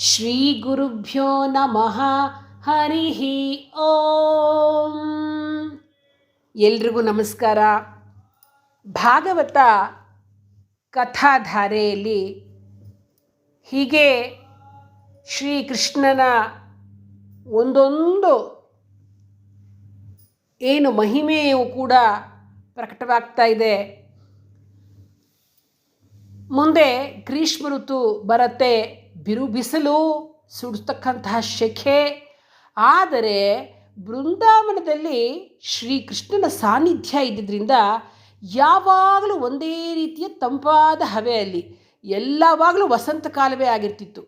ಶ್ರೀ ಗುರುಭ್ಯೋ ನಮಃ. ಹರಿ ಓಂ. ಎಲ್ರಿಗೂ ನಮಸ್ಕಾರ. ಭಾಗವತ ಕಥಾಧಾರೆಯಲ್ಲಿ ಹೀಗೆ ಶ್ರೀಕೃಷ್ಣನ ಒಂದೊಂದು ಏನು ಮಹಿಮೆಯೂ ಕೂಡ ಪ್ರಕಟವಾಗ್ತಾ ಇದೆ. ಮುಂದೆ ಗ್ರೀಷ್ಮ ಋತು ಬರುತ್ತೆ, ಬಿರು ಬಿಸಿಲು, ಸುಡ್ತಕ್ಕಂತಹ ಶೆಖೆ. ಆದರೆ ಬೃಂದಾವನದಲ್ಲಿ ಶ್ರೀಕೃಷ್ಣನ ಸಾನ್ನಿಧ್ಯ ಇದ್ದಿದ್ದರಿಂದ ಯಾವಾಗಲೂ ಒಂದೇ ರೀತಿಯ ತಂಪಾದ ಹವೆ, ಅಲ್ಲಿ ಎಲ್ಲವಾಗಲೂ ವಸಂತ ಕಾಲವೇ ಆಗಿರ್ತಿತ್ತು.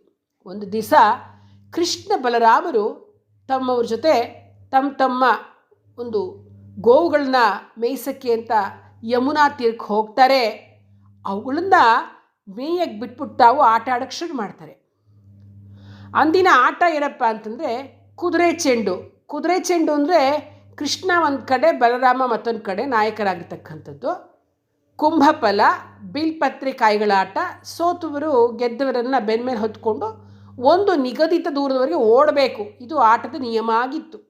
ಒಂದು ದಿವಸ ಕೃಷ್ಣ ಬಲರಾಮರು ತಮ್ಮವ್ರ ಜೊತೆ ತಮ್ಮ ಒಂದು ಗೋವುಗಳನ್ನ ಮೇಯ್ಸಕ್ಕೆ ಅಂತ ಯಮುನಾ ತೀರಕ್ಕೆ ಹೋಗ್ತಾರೆ. ಅವುಗಳನ್ನ ಮೇಯಕ್ಕೆ ಬಿಟ್ಬಿಟ್ಟು ತಾವು ಆಟ ಆಡೋಕ್ಕೆ ಶುರು ಮಾಡ್ತಾರೆ. ಅಂದಿನ ಆಟ ಏನಪ್ಪ ಅಂತಂದರೆ ಕುದುರೆ ಚೆಂಡು ಅಂದರೆ ಕೃಷ್ಣ ಒಂದು ಕಡೆ, ಬಲರಾಮ ಮತ್ತೊಂದು ಕಡೆ ನಾಯಕರಾಗಿರ್ತಕ್ಕಂಥದ್ದು. ಕುಂಭಫಲ, ಬಿಲ್ಪತ್ರೆ ಕಾಯಿಗಳ ಆಟ. ಸೋತುವರು ಗೆದ್ದವರನ್ನು ಬೆನ್ನ ಮೇಲೆ ಹೊತ್ಕೊಂಡು ಒಂದು ನಿಗದಿತ ದೂರದವರೆಗೆ ಓಡಬೇಕು. ಇದು ಆಟದ ನಿಯಮ ಆಗಿತ್ತು.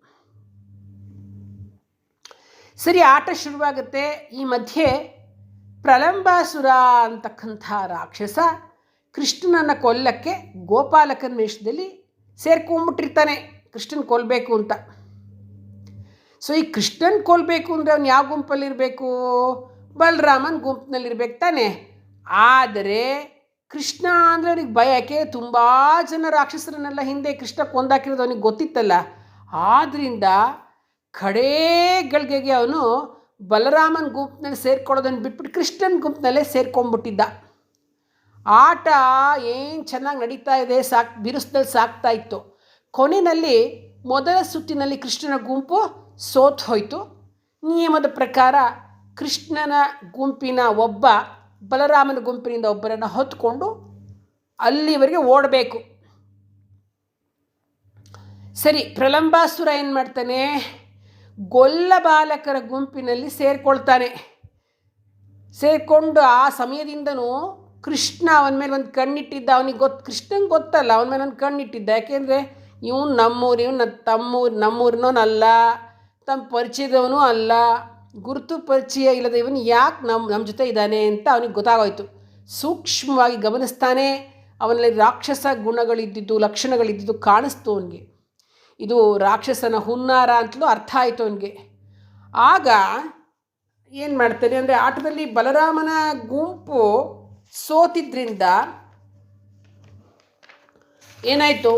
ಸರಿ, ಆಟ ಶುರುವಾಗುತ್ತೆ. ಈ ಮಧ್ಯೆ ಪ್ರಲಂಬಾಸುರ ಅಂತಕ್ಕಂಥ ರಾಕ್ಷಸ ಕೃಷ್ಣನನ್ನು ಕೊಲ್ಲಕ್ಕೆ ಗೋಪಾಲಕನ ವೇಷದಲ್ಲಿ ಸೇರ್ಕೊಂಡ್ಬಿಟ್ಟಿರ್ತಾನೆ, ಕೃಷ್ಣನ ಕೊಲ್ಲಬೇಕು ಅಂತ. ಸೊ ಈ ಕೃಷ್ಣನ ಕೊಲ್ಲಬೇಕು ಅಂದರೆ ಅವನು ಯಾವ ಗುಂಪಲ್ಲಿರಬೇಕು? ಬಲರಾಮನ ಗುಂಪಿನಲ್ಲಿರ್ಬೇಕು ತಾನೆ. ಆದರೆ ಕೃಷ್ಣ ಅಂದರೆ ಅವನಿಗೆ ಭಯ. ಯಾಕೆ? ತುಂಬ ಜನ ರಾಕ್ಷಸರನ್ನೆಲ್ಲ ಹಿಂದೆ ಕೃಷ್ಣ ಕೊಂದಾಕಿರೋದು ಅವನಿಗೆ ಗೊತ್ತಿತ್ತಲ್ಲ. ಆದ್ದರಿಂದ ಕಡೇಗಳಿಗೆ ಅವನು ಬಲರಾಮನ ಗುಂಪಿನಲ್ಲಿ ಸೇರ್ಕೊಳ್ಳೋದನ್ನು ಬಿಟ್ಬಿಟ್ಟು ಕೃಷ್ಣನ ಗುಂಪಿನಲ್ಲೇ ಸೇರ್ಕೊಂಡ್ಬಿಟ್ಟಿದ್ದ. ಆಟ ಏನು ಚೆನ್ನಾಗಿ ನಡೀತಾ ಇದೆ, ಬಿರುಸದಲ್ಲಿ ಸಾಕ್ತಾ ಇತ್ತು. ಕೊನೆಯಲ್ಲಿ ಮೊದಲ ಸುತ್ತಿನಲ್ಲಿ ಕೃಷ್ಣನ ಗುಂಪು ಸೋತು ಹೋಯಿತು. ನಿಯಮದ ಪ್ರಕಾರ ಕೃಷ್ಣನ ಗುಂಪಿನ ಒಬ್ಬ ಬಲರಾಮನ ಗುಂಪಿನಿಂದ ಒಬ್ಬರನ್ನು ಹೊತ್ಕೊಂಡು ಅಲ್ಲಿವರೆಗೆ ಓಡಬೇಕು. ಸರಿ, ಪ್ರಲಂಬಾಸುರ ಏನು ಮಾಡ್ತಾನೆ? ಗೊಲ್ಲ ಬಾಲಕರ ಗುಂಪಿನಲ್ಲಿ ಸೇರಿಕೊಳ್ತಾನೆ. ಸೇರಿಕೊಂಡು ಆ ಸಮಯದಿಂದನೂ ಕೃಷ್ಣ ಅವನ ಮೇಲೆ ಒಂದು ಕಣ್ಣಿಟ್ಟಿದ್ದ. ಅವನಿಗೆ ಕೃಷ್ಣಂಗೆ ಗೊತ್ತಲ್ಲ, ಅವನ ಮೇಲೆ ಒಂದು ಕಣ್ಣಿಟ್ಟಿದ್ದ. ಯಾಕೆಂದರೆ ಇವನು ನಮ್ಮೂರಿನವನಲ್ಲ, ತಮ್ಮ ಪರಿಚಯದವನು ಅಲ್ಲ, ಗುರುತು ಪರಿಚಯ ಇಲ್ಲದ ಇವನು ಯಾಕೆ ನಮ್ಮ ಜೊತೆ ಇದ್ದಾನೆ ಅಂತ ಅವನಿಗೆ ಗೊತ್ತಾಗೋಯ್ತು. ಸೂಕ್ಷ್ಮವಾಗಿ ಗಮನಿಸ್ತಾನೆ. ಅವನಲ್ಲಿ ರಾಕ್ಷಸ ಗುಣಗಳಿದ್ದಿದ್ದು, ಲಕ್ಷಣಗಳಿದ್ದಿದ್ದು ಕಾಣಿಸ್ತು ಅವನಿಗೆ. ಇದು ರಾಕ್ಷಸನ ಹುನ್ನಾರ ಅಂತಲೂ ಅರ್ಥ ಆಯಿತು ಅವನಿಗೆ. ಆಗ ಏನು ಮಾಡ್ತಾನೆ ಅಂದರೆ, ಆಟದಲ್ಲಿ ಬಲರಾಮನ ಗುಂಪು ಸೋತಿದ್ದರಿಂದ ಏನಾಯಿತು?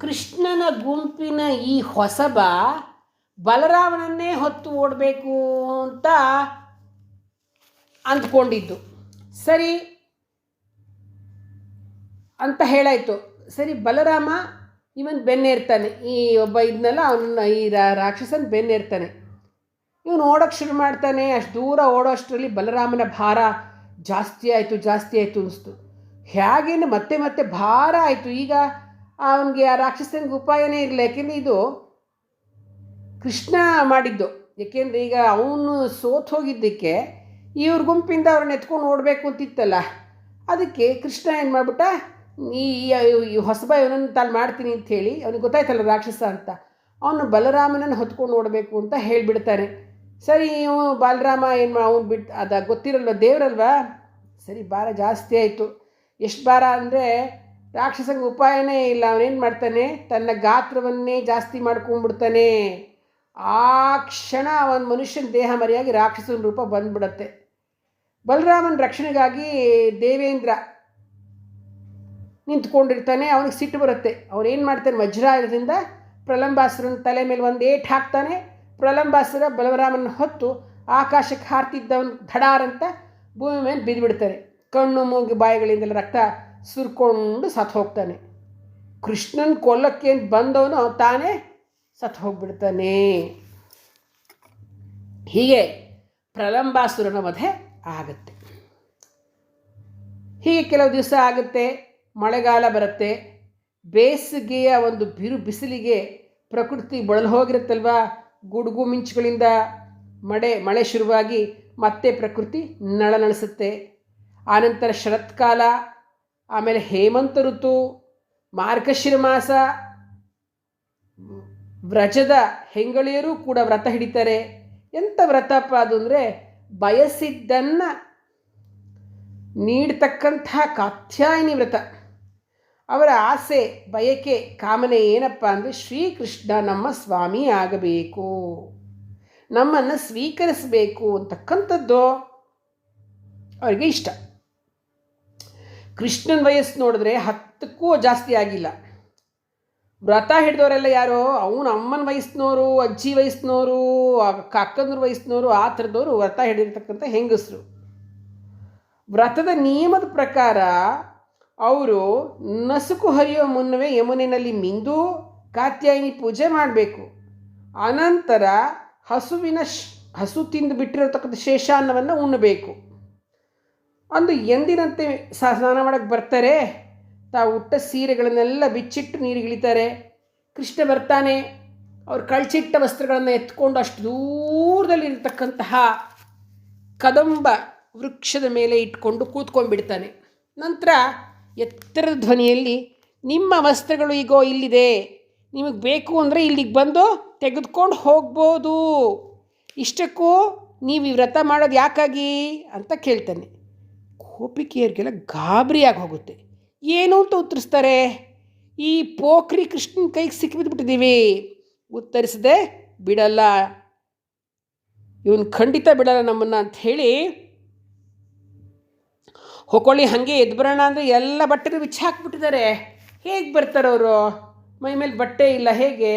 ಕೃಷ್ಣನ ಗುಂಪಿನ ಈ ಹೊಸಬ ಬಲರಾಮನನ್ನೇ ಹೊತ್ತು ಓಡಬೇಕು ಅಂತ ಅಂದ್ಕೊಂಡಿದ್ದು. ಸರಿ ಅಂತ ಹೇಳಾಯಿತು. ಸರಿ, ಬಲರಾಮ ಇವನು ಬೆನ್ನೇರ್ತಾನೆ. ಈ ಒಬ್ಬ ಇದನ್ನೆಲ್ಲ ಅವನ್ನ ಈ ರಾಕ್ಷಸನ ಬೆನ್ನೇರ್ತಾನೆ. ಇವನು ಓಡೋಕ್ಕೆ ಶುರು ಮಾಡ್ತಾನೆ. ಅಷ್ಟು ದೂರ ಓಡೋಷ್ಟರಲ್ಲಿ ಬಲರಾಮನ ಭಾರ ಜಾಸ್ತಿ ಆಯಿತು ಅನಿಸ್ತು. ಹೇಗೇನು ಮತ್ತೆ ಭಾರ ಆಯಿತು. ಈಗ ಅವನಿಗೆ ಆ ರಾಕ್ಷಸನಿಗೆ ಉಪಾಯನೇ ಇರಲಿಲ್ಲ. ಯಾಕೆಂದರೆ ಇದು ಕೃಷ್ಣ ಮಾಡಿದ್ದು. ಏಕೆಂದರೆ ಈಗ ಅವನು ಸೋತು ಹೋಗಿದ್ದಕ್ಕೆ ಇವ್ರ ಗುಂಪಿಂದ ಅವ್ರನ್ನ ಎತ್ಕೊಂಡು ಓಡಬೇಕು ಅಂತಿತ್ತಲ್ಲ. ಅದಕ್ಕೆ ಕೃಷ್ಣ ಏನು ಮಾಡಿಬಿಟ್ಟ, ಈ ಹೊಸಬ ಇವನನ್ನು ತಾನು ಮಾಡ್ತೀನಿ ಅಂಥೇಳಿ, ಅವನಿಗೆ ಗೊತ್ತಾಯ್ತಲ್ಲ ರಾಕ್ಷಸ ಅಂತ, ಅವನು ಬಲರಾಮನನ್ನು ಹೊತ್ಕೊಂಡು ಓಡಬೇಕು ಅಂತ ಹೇಳಿಬಿಡ್ತಾನೆ. ಸರಿ, ಬಲರಾಮ ಅವನು ಬಿಟ್ಟು ಗೊತ್ತಿರಲ್ವ, ದೇವರಲ್ವಾ. ಸರಿ, ಭಾರ ಜಾಸ್ತಿ ಆಯಿತು. ಎಷ್ಟು ಭಾರ ಅಂದರೆ ರಾಕ್ಷಸಂಗೆ ಉಪಾಯನೇ ಇಲ್ಲ. ಅವನೇನು ಮಾಡ್ತಾನೆ, ತನ್ನ ಗಾತ್ರವನ್ನೇ ಜಾಸ್ತಿ ಮಾಡ್ಕೊಂಡ್ಬಿಡ್ತಾನೆ. ಆ ಕ್ಷಣ ಅವನ ಮನುಷ್ಯನ ದೇಹ ಮರೆಯಾಗಿ ರಾಕ್ಷಸನ ರೂಪ ಬಂದ್ಬಿಡತ್ತೆ. ಬಲರಾಮನ ರಕ್ಷಣೆಗಾಗಿ ದೇವೇಂದ್ರ ನಿಂತ್ಕೊಂಡಿರ್ತಾನೆ. ಅವನಿಗೆ ಸಿಟ್ಟು ಬರುತ್ತೆ. ಅವನೇನು ಮಾಡ್ತಾನೆ, ವಜ್ರಾಯುಧದಿಂದ ಪ್ರಲಂಬಾಸುರನ ತಲೆ ಮೇಲೆ ಒಂದು ಏಟು ಹಾಕ್ತಾನೆ. ಪ್ರಲಂಬಾಸುರ ಬಲರಾಮನ ಹೊತ್ತು ಆಕಾಶಕ್ಕೆ ಹಾರ್ತಿದ್ದವನು ಧಡಾರಂತ ಭೂಮಿ ಮೇಲೆ ಬಿದ್ದುಬಿಡ್ತಾನೆ. ಕಣ್ಣು ಮೂಗು ಬಾಯಿಗಳಿಂದೆಲ್ಲ ರಕ್ತ ಸುರ್ಕೊಂಡು ಸತ್ತು ಹೋಗ್ತಾನೆ. ಕೃಷ್ಣನ ಕೊಲ್ಲಕ್ಕೆ ಬಂದವನು ತಾನೇ ಸತ್ತು ಹೋಗ್ಬಿಡ್ತಾನೆ. ಹೀಗೆ ಪ್ರಲಂಬಾಸುರನ ವಧೆ ಆಗುತ್ತೆ. ಹೀಗೆ ಕೆಲವು ದಿವಸ ಆಗುತ್ತೆ. ಮಳೆಗಾಲ ಬರುತ್ತೆ. ಬೇಸಿಗೆಯ ಒಂದು ಬಿಸಿಲಿಗೆ ಪ್ರಕೃತಿ ಬಳಲು ಹೋಗಿರುತ್ತಲ್ವ. ಗುಡುಗು ಮಿಂಚುಗಳಿಂದ ಮಳೆ ಶುರುವಾಗಿ ಮತ್ತೆ ಪ್ರಕೃತಿ ನಳನಳಿಸುತ್ತೆ. ಆನಂತರ ಶರತ್ಕಾಲ, ಆಮೇಲೆ ಹೇಮಂತ ಋತು, ಮಾರ್ಗಶಿರ ಮಾಸ ವ್ರಜದ ಹೆಂಗಳಿಯರು ಕೂಡ ವ್ರತ ಹಿಡಿತಾರೆ. ಎಂಥ ವ್ರತಪ್ಪ ಅದು ಅಂದರೆ ಬಯಸಿದ್ದನ್ನು ನೀಡ್ತಕ್ಕಂತಹ ಕಾತ್ಯಾಯಿನಿ ವ್ರತ. ಅವರ ಆಸೆ, ಬಯಕೆ, ಕಾಮನೆ ಏನಪ್ಪ ಅಂದರೆ ಶ್ರೀಕೃಷ್ಣ ನಮ್ಮ ಸ್ವಾಮಿ ಆಗಬೇಕು, ನಮ್ಮನ್ನು ಸ್ವೀಕರಿಸಬೇಕು ಅಂತಕ್ಕಂಥದ್ದು ಅವರಿಗೆ ಇಷ್ಟ. ಕೃಷ್ಣನ ವಯಸ್ಸು ನೋಡಿದ್ರೆ 10ಕ್ಕೂ ಜಾಸ್ತಿ ಆಗಿಲ್ಲ. ವ್ರತ ಹಿಡಿದವರೆಲ್ಲ ಯಾರೋ ಅವನು ಅಮ್ಮನ ವಯಸ್ಸಿನವರು, ಅಜ್ಜಿ ವಯಸ್ಸಿನವರು, ಅಕ್ಕಂದ್ರ ವಯಸ್ಸಿನವರು, ಆ ಥರದವರು ವ್ರತ ಹಿಡಿದಿರ್ತಕ್ಕಂಥ ಹೆಂಗಸರು. ವ್ರತದ ನಿಯಮದ ಪ್ರಕಾರ ಅವರು ನಸುಕು ಹರಿಯೋ ಮುನ್ನವೇ ಯಮುನೆಯಲ್ಲಿ ಮಿಂದು ಕಾತ್ಯಾಯಿನಿ ಪೂಜೆ ಮಾಡಬೇಕು. ಅನಂತರ ಹಸು ತಿಂದು ಬಿಟ್ಟಿರತಕ್ಕಂಥ ಶೇಷಾನ್ನವನ್ನು ಉಣ್ಣಬೇಕು. ಅಂದು ಎಂದಿನಂತೆ ಸ್ನಾನ ಮಾಡೋಕ್ಕೆ ಬರ್ತಾರೆ. ತಾವು ಉಟ್ಟ ಸೀರೆಗಳನ್ನೆಲ್ಲ ಬಿಚ್ಚಿಟ್ಟು ನೀರಿಗಿಳಿತಾರೆ. ಕೃಷ್ಣ ಬರ್ತಾನೆ. ಅವ್ರು ಕಳ್ಚಿಟ್ಟ ವಸ್ತ್ರಗಳನ್ನು ಎತ್ಕೊಂಡು ಅಷ್ಟು ದೂರದಲ್ಲಿರ್ತಕ್ಕಂತಹ ಕದಂಬ ವೃಕ್ಷದ ಮೇಲೆ ಇಟ್ಕೊಂಡು ಕೂತ್ಕೊಂಡ್ಬಿಡ್ತಾನೆ. ನಂತರ ಎತ್ತರದ ಧ್ವನಿಯಲ್ಲಿ, ನಿಮ್ಮ ವಸ್ತ್ರಗಳು ಈಗೋ ಇಲ್ಲಿದೆ, ನಿಮಗೆ ಬೇಕು ಅಂದರೆ ಇಲ್ಲಿಗೆ ಬಂದು ತೆಗೆದುಕೊಂಡು ಹೋಗ್ಬೋದು, ಇಷ್ಟಕ್ಕೂ ನೀವು ಈ ವ್ರತ ಮಾಡೋದು ಯಾಕಾಗಿ ಅಂತ ಕೇಳ್ತಾನೆ. ಗೋಪಿಕೆಯರಿಗೆಲ್ಲ ಗಾಬರಿಯಾಗಿ ಹೋಗುತ್ತೆ. ಏನು ಅಂತ ಉತ್ತರಿಸ್ತಾರೆ. ಈ ಪೋಖ್ರಿ ಕೃಷ್ಣನ ಕೈಗೆ ಸಿಕ್ಕಿಬಿದ್ಬಿಟ್ಟಿದ್ದೀವಿ, ಉತ್ತರಿಸದೆ ಬಿಡಲ್ಲ, ಇವನು ಖಂಡಿತ ಬಿಡಲ್ಲ ನಮ್ಮನ್ನು ಅಂಥೇಳಿ ಹೊಕೊಳ್ಳಿ ಹಾಗೆ ಎದ್ದು ಬರೋಣ ಅಂದರೆ ಎಲ್ಲ ಬಟ್ಟೆನೂ ಬಿಚ್ಚಾಕ್ಬಿಟ್ಟಿದ್ದಾರೆ. ಹೇಗೆ ಬರ್ತಾರವರು? ಮೈ ಮೇಲೆ ಬಟ್ಟೆ ಇಲ್ಲ, ಹೇಗೆ?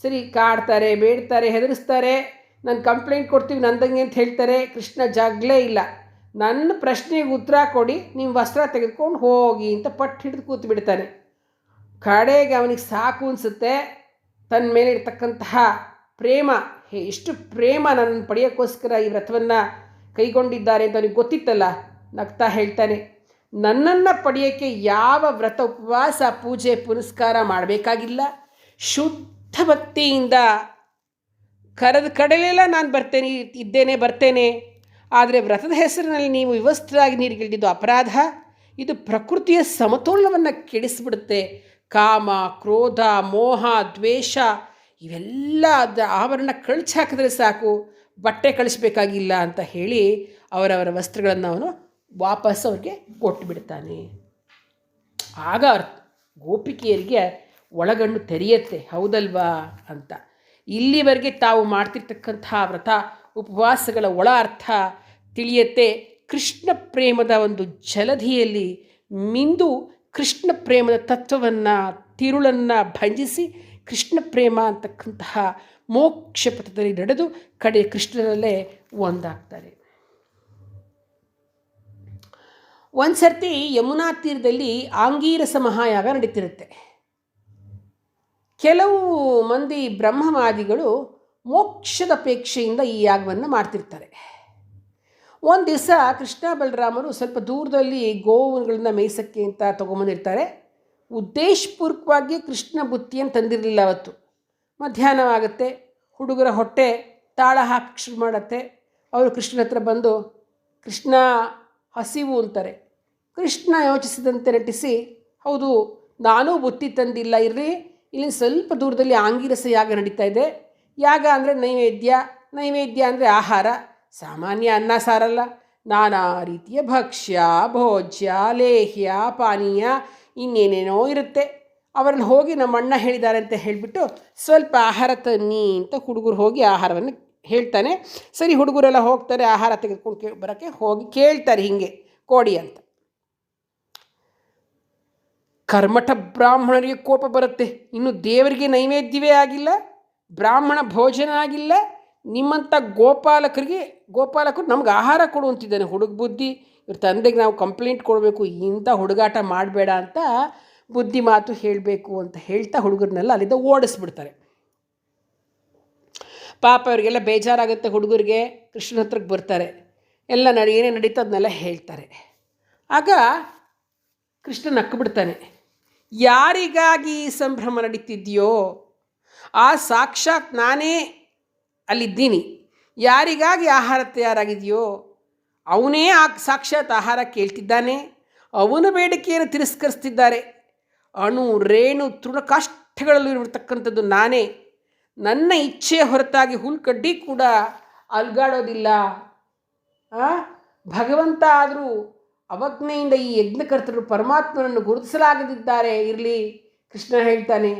ಸರಿ, ಕಾಡ್ತಾರೆ, ಬೇಡ್ತಾರೆ, ಹೆದರಿಸ್ತಾರೆ, ನಾನು ಕಂಪ್ಲೇಂಟ್ ಕೊಡ್ತೀವಿ ನಂದಂಗೆ ಅಂತ ಹೇಳ್ತಾರೆ. ಕೃಷ್ಣ ಜಾಗಲೇ ಇಲ್ಲ. ನನ್ನ ಪ್ರಶ್ನೆಗೆ ಉತ್ತರ ಕೊಡಿ, ನಿಮ್ಮ ವಸ್ತ್ರ ತೆಗೆದುಕೊಂಡು ಹೋಗಿ ಅಂತ ಪಟ್ಟು ಹಿಡಿದು ಕೂತು ಬಿಡ್ತಾನೆ. ಕಡೆಗೆ ಅವನಿಗೆ ಸಾಕು ಅನಿಸುತ್ತೆ. ತನ್ನ ಮೇಲೆ ಇರ್ತಕ್ಕಂತಹ ಪ್ರೇಮ, ಎಷ್ಟು ಪ್ರೇಮ ನನ್ನನ್ನು ಪಡೆಯೋಕ್ಕೋಸ್ಕರ ಈ ವ್ರತವನ್ನು ಕೈಗೊಂಡಿದ್ದಾರೆ ಅಂತ ಅವನಿಗೆ ಗೊತ್ತಿತ್ತಲ್ಲ. ನಗ್ತಾ ಹೇಳ್ತಾನೆ, ನನ್ನನ್ನು ಪಡೆಯೋಕ್ಕೆ ಯಾವ ವ್ರತ, ಉಪವಾಸ, ಪೂಜೆ, ಪುನಸ್ಕಾರ ಮಾಡಬೇಕಾಗಿಲ್ಲ. ಶುದ್ಧ ಭಕ್ತಿಯಿಂದ ಕರೆದ ಕಡೆಲೆಲ್ಲ ನಾನು ಬರ್ತೇನೆ. ಆದರೆ ವ್ರತದ ಹೆಸರಿನಲ್ಲಿ ನೀವು ವಿವಸ್ತ್ರರಾಗಿ ನೀರಿಗಿಳಿದಿದ್ದು ಅಪರಾಧ. ಇದು ಪ್ರಕೃತಿಯ ಸಮತೋಲನವನ್ನು ಕೆಡಿಸಿಬಿಡುತ್ತೆ. ಕಾಮ, ಕ್ರೋಧ, ಮೋಹ, ದ್ವೇಷ ಇವೆಲ್ಲ ಆವರಣ ಕಳಿಸಿ ಹಾಕಿದ್ರೆ ಸಾಕು, ಬಟ್ಟೆ ಕಳಿಸ್ಬೇಕಾಗಿಲ್ಲ ಅಂತ ಹೇಳಿ ಅವರವರ ವಸ್ತ್ರಗಳನ್ನು ಅವನು ವಾಪಸ್ ಅವ್ರಿಗೆ ಕೊಟ್ಟು ಬಿಡ್ತಾನೆ. ಆಗ ಗೋಪಿಕೆಯರಿಗೆ ಒಳಗಣ್ಣು ತೆರೆಯುತ್ತೆ, ಹೌದಲ್ವಾ ಅಂತ. ಇಲ್ಲಿವರೆಗೆ ತಾವು ಮಾಡ್ತಿರ್ತಕ್ಕಂಥ ವ್ರತ ಉಪವಾಸಗಳ ಒಳ ಅರ್ಥ ತಿಳಿಯುತ್ತೆ. ಕೃಷ್ಣ ಪ್ರೇಮದ ಒಂದು ಜಲಧಿಯಲ್ಲಿ ಮಿಂದು ಕೃಷ್ಣ ಪ್ರೇಮದ ತತ್ವವನ್ನು, ತಿರುಳನ್ನು ಭಂಜಿಸಿ ಕೃಷ್ಣ ಪ್ರೇಮ ಅಂತಕ್ಕಂತಹ ಮೋಕ್ಷ ಪಥದಲ್ಲಿ ನಡೆದು ಕಡೆ ಕೃಷ್ಣನಲ್ಲೇ ಒಂದಾಗ್ತಾರೆ. ಒಂದು ಸರ್ತಿ ಯಮುನಾ ತೀರದಲ್ಲಿ ಆಂಗೀರಸ ಮಹಾಯಾಗ ನಡೀತಿರುತ್ತೆ. ಕೆಲವು ಮಂದಿ ಬ್ರಹ್ಮವಾದಿಗಳು ಮೋಕ್ಷದ ಅಪೇಕ್ಷೆಯಿಂದ ಈ ಯಾಗವನ್ನು ಮಾಡ್ತಿರ್ತಾರೆ. ಒಂದು ದಿವಸ ಕೃಷ್ಣ ಬಲರಾಮರು ಸ್ವಲ್ಪ ದೂರದಲ್ಲಿ ಗೋವುಗಳನ್ನ ಮೇಯ್ಸೋಕ್ಕೆ ಅಂತ ತೊಗೊಂಬಂದಿರ್ತಾರೆ. ಉದ್ದೇಶಪೂರ್ವಕವಾಗಿ ಕೃಷ್ಣ ಬುತ್ತಿಯನ್ನು ತಂದಿರಲಿಲ್ಲ ಅವತ್ತು. ಮಧ್ಯಾಹ್ನವಾಗುತ್ತೆ, ಹುಡುಗರ ಹೊಟ್ಟೆ ತಾಳ ಹಾಕಿ ಶುರು ಮಾಡುತ್ತೆ. ಅವರು ಕೃಷ್ಣನ ಹತ್ರ ಬಂದು, ಕೃಷ್ಣ ಹಸಿವು ಅಂತಾರೆ. ಕೃಷ್ಣ ಯೋಚಿಸಿದಂತೆ ನಟಿಸಿ, ಹೌದು ನಾನೂ ಬುತ್ತಿ ತಂದಿಲ್ಲ, ಇರಲಿ, ಇಲ್ಲಿ ಸ್ವಲ್ಪ ದೂರದಲ್ಲಿ ಆಂಗಿರಸ ಯಾಗ ನಡೀತಾ ಇದೆ. ಯಾಗ ಅಂದರೆ ನೈವೇದ್ಯ ಅಂದರೆ ಆಹಾರ, ಸಾಮಾನ್ಯ ಅನ್ನ ಸಾರಲ್ಲ, ನಾನಾ ರೀತಿಯ ಭಕ್ಷ್ಯ, ಭೋಜ್ಯ, ಲೇಹ್ಯ, ಪಾನೀಯ, ಇನ್ನೇನೇನೋ ಇರುತ್ತೆ. ಅವರಲ್ಲಿ ಹೋಗಿ ನಮ್ಮ ಅಣ್ಣ ಹೇಳಿದ್ದಾರೆ ಅಂತ ಹೇಳಿಬಿಟ್ಟು ಸ್ವಲ್ಪ ಆಹಾರ ತನ್ನಿ ಅಂತ ಹುಡುಗರು ಹೋಗಿ ಆಹಾರವನ್ನು ಹೇಳ್ತಾನೆ. ಸರಿ, ಹುಡುಗರೆಲ್ಲ ಹೋಗ್ತಾರೆ, ಆಹಾರ ತೆಗೆದುಕೊಂಡು ಬರೋಕ್ಕೆ ಹೋಗಿ ಕೇಳ್ತಾರೆ, ಹೀಗೆ ಕೊಡಿ ಅಂತ. ಕರ್ಮಠ ಬ್ರಾಹ್ಮಣರಿಗೆ ಕೋಪ ಬರುತ್ತೆ. ಇನ್ನು ದೇವರಿಗೆ ನೈವೇದ್ಯವೇ ಆಗಿಲ್ಲ, ಬ್ರಾಹ್ಮಣ ಭೋಜನ ಆಗಿಲ್ಲ, ನಿಮ್ಮಂಥ ಗೋಪಾಲಕರು ನಮ್ಗೆ ಆಹಾರ ಕೊಡುವಂತಿದ್ದಾನೆ. ಹುಡುಗ ಬುದ್ಧಿ, ಇವ್ರ ತಂದೆಗೆ ನಾವು ಕಂಪ್ಲೇಂಟ್ ಕೊಡಬೇಕು, ಇಂಥ ಹುಡುಗಾಟ ಮಾಡಬೇಡ ಅಂತ ಬುದ್ಧಿ ಮಾತು ಹೇಳಬೇಕು ಅಂತ ಹೇಳ್ತಾ ಹುಡುಗರನ್ನೆಲ್ಲ ಅಲ್ಲಿಂದ ಓಡಿಸ್ಬಿಡ್ತಾರೆ. ಪಾಪ ಅವರಿಗೆಲ್ಲ ಬೇಜಾರಾಗುತ್ತೆ. ಹುಡುಗರಿಗೆ ಕೃಷ್ಣನ ಹತ್ರಕ್ಕೆ ಬರ್ತಾರೆ, ಎಲ್ಲ ಏನೇ ನಡೀತೋ ಅದನ್ನೆಲ್ಲ ಹೇಳ್ತಾರೆ. ಆಗ ಕೃಷ್ಣ ನಕ್ಕಿಬಿಡ್ತಾನೆ. ಯಾರಿಗಾಗಿ ಈ ಸಂಭ್ರಮ ನಡೀತಿದೆಯೋ ಆ ಸಾಕ್ಷಾತ್ ನಾನೇ ಅಲ್ಲಿದ್ದೀನಿ. ಯಾರಿಗಾಗಿ ಆಹಾರ ತಯಾರಾಗಿದೆಯೋ ಅವನೇ ಆ ಸಾಕ್ಷಾತ್ ಆಹಾರ ಕೇಳ್ತಿದ್ದಾನೆ. ಅವನ ಬೇಡಿಕೆಯನ್ನು ತಿರಸ್ಕರಿಸ್ತಿದ್ದಾರೆ. ಅಣು ರೇಣು ತೃಣಕಾಷ್ಠಗಳಲ್ಲೂ ಇರತಕ್ಕಂಥದ್ದು ನಾನೇ. ನನ್ನ ಇಚ್ಛೆಯ ಹೊರತಾಗಿ ಹುಲ್ಕಡ್ಡಿ ಕೂಡ ಅಲ್ಗಾಡೋದಿಲ್ಲ. ಭಗವಂತ ಆದರೂ ಅವಜ್ಞೆಯಿಂದ ಈ ಯಜ್ಞಕರ್ತರು ಪರಮಾತ್ಮನನ್ನು ಗುರುತಿಸಲಾಗದಿದ್ದಾರೆ. ಇರಲಿ, ಕೃಷ್ಣ ಹೇಳ್ತಾನೆ,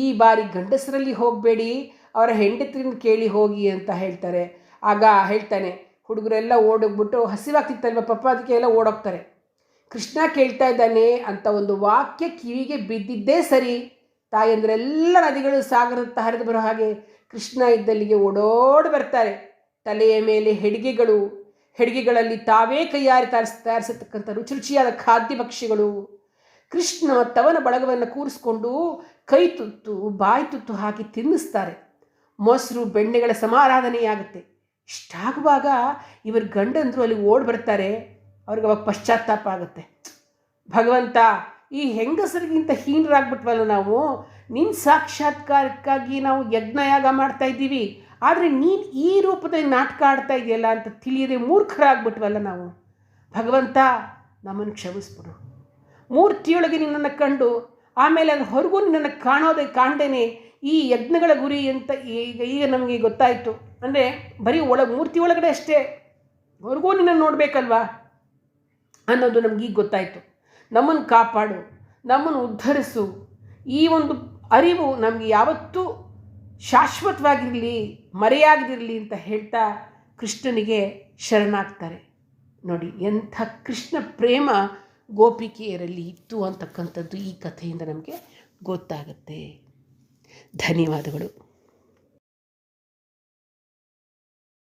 ಈ ಬಾರಿ ಗಂಡಸರಲ್ಲಿ ಹೋಗಬೇಡಿ, ಅವರ ಹೆಂಡತಿನ ಕೇಳಿ ಹೋಗಿ ಅಂತ ಹೇಳ್ತಾರೆ. ಆಗ ಹೇಳ್ತಾನೆ, ಹುಡುಗರೆಲ್ಲ ಓಡೋಗ್ಬಿಟ್ಟು ಹಸಿವಾಗ್ತಿತ್ತಲ್ವ ಪಾಪ, ಅದಕ್ಕೆ ಎಲ್ಲ ಓಡೋಗ್ತಾರೆ. ಕೃಷ್ಣ ಕೇಳ್ತಾ ಇದ್ದಾನೆ ಅಂತ ಒಂದು ವಾಕ್ಯ ಕಿವಿಗೆ ಬಿದ್ದಿದ್ದೇ ಸರಿ, ತಾಯಂದ್ರೆಲ್ಲ ನದಿಗಳು ಸಾಗರತ್ತ ಹರಿದು ಬರೋ ಹಾಗೆ ಕೃಷ್ಣ ಇದ್ದಲ್ಲಿಗೆ ಓಡೋಡಿ ಬರ್ತಾರೆ. ತಲೆಯ ಮೇಲೆ ಹೆಡಿಗೆಗಳಲ್ಲಿ ತಾವೇ ಕೈಯಾರಿ ತಯಾರಿಸತಕ್ಕಂಥ ರುಚಿ ರುಚಿಯಾದ ಖಾದ್ಯ ಭಕ್ಷ್ಯಗಳು. ಕೃಷ್ಣ ತವನ ಬಳಗವನ್ನು ಕೂರಿಸ್ಕೊಂಡು ಕೈ ತುತ್ತು ಬಾಯಿ ತುತ್ತು ಹಾಕಿ ತಿನ್ನಿಸ್ತಾರೆ. ಮೊಸರು ಬೆಣ್ಣೆಗಳ ಸಮಾರಾಧನೆಯಾಗುತ್ತೆ. ಇಷ್ಟಾಗುವಾಗ ಇವರು ಗಂಡಂದರು ಅಲ್ಲಿ ಓಡಿ ಬರ್ತಾರೆ. ಅವ್ರಿಗೆ ಅವಾಗ ಪಶ್ಚಾತ್ತಾಪ ಆಗುತ್ತೆ. ಭಗವಂತ, ಈ ಹೆಂಗಸರಿಗಿಂತ ಹೀನರಾಗ್ಬಿಟ್ವಲ್ಲ ನಾವು, ನಿನ್ನ ಸಾಕ್ಷಾತ್ಕಾರಕ್ಕಾಗಿ ನಾವು ಯಜ್ಞಯಾಗ ಮಾಡ್ತಾ ಇದ್ದೀವಿ, ಆದರೆ ನೀನು ಈ ರೂಪದಲ್ಲಿ ನಾಟಕ ಆಡ್ತಾ ಇದೆಯಲ್ಲ ಅಂತ ತಿಳಿಯದೆ ಮೂರ್ಖರಾಗ್ಬಿಟ್ವಲ್ಲ ನಾವು. ಭಗವಂತ, ನಮ್ಮನ್ನು ಕ್ಷಮಿಸ್ಬಿಡು. ಮೂರ್ತಿಯೊಳಗೆ ನಿನ್ನನ್ನು ಕಂಡು ಆಮೇಲೆ ಅದು ಹೊರಗೂ ನಿನ್ನನ್ನು ಕಾಣ್ದೇನೆ ಈ ಯಜ್ಞಗಳ ಗುರಿ ಅಂತ ಈಗ ನಮಗೆ ಗೊತ್ತಾಯಿತು. ಅಂದರೆ ಬರೀ ಮೂರ್ತಿ ಒಳಗಡೆ ಅಷ್ಟೇ, ಹೊರಗೂ ನಿನ್ನನ್ನು ನೋಡಬೇಕಲ್ವಾ ಅನ್ನೋದು ನಮಗೀಗ ಗೊತ್ತಾಯಿತು. ನಮ್ಮನ್ನು ಕಾಪಾಡು, ನಮ್ಮನ್ನು ಉದ್ಧರಿಸು. ಈ ಒಂದು ಅರಿವು ನಮಗೆ ಯಾವತ್ತೂ ಶಾಶ್ವತವಾಗಿರಲಿ, ಮರೆಯಾಗದಿರಲಿ ಅಂತ ಹೇಳ್ತಾ ಕೃಷ್ಣನಿಗೆ ಶರಣಾಗ್ತಾರೆ. ನೋಡಿ, ಎಂಥ ಕೃಷ್ಣ ಪ್ರೇಮ ಗೋಪಿಕೆಯರಲ್ಲಿ ಇತ್ತು ಅಂತಕ್ಕಂಥದ್ದು ಈ ಕಥೆಯಿಂದ ನಮಗೆ ಗೊತ್ತಾಗುತ್ತೆ. ಧನ್ಯವಾದಗಳು.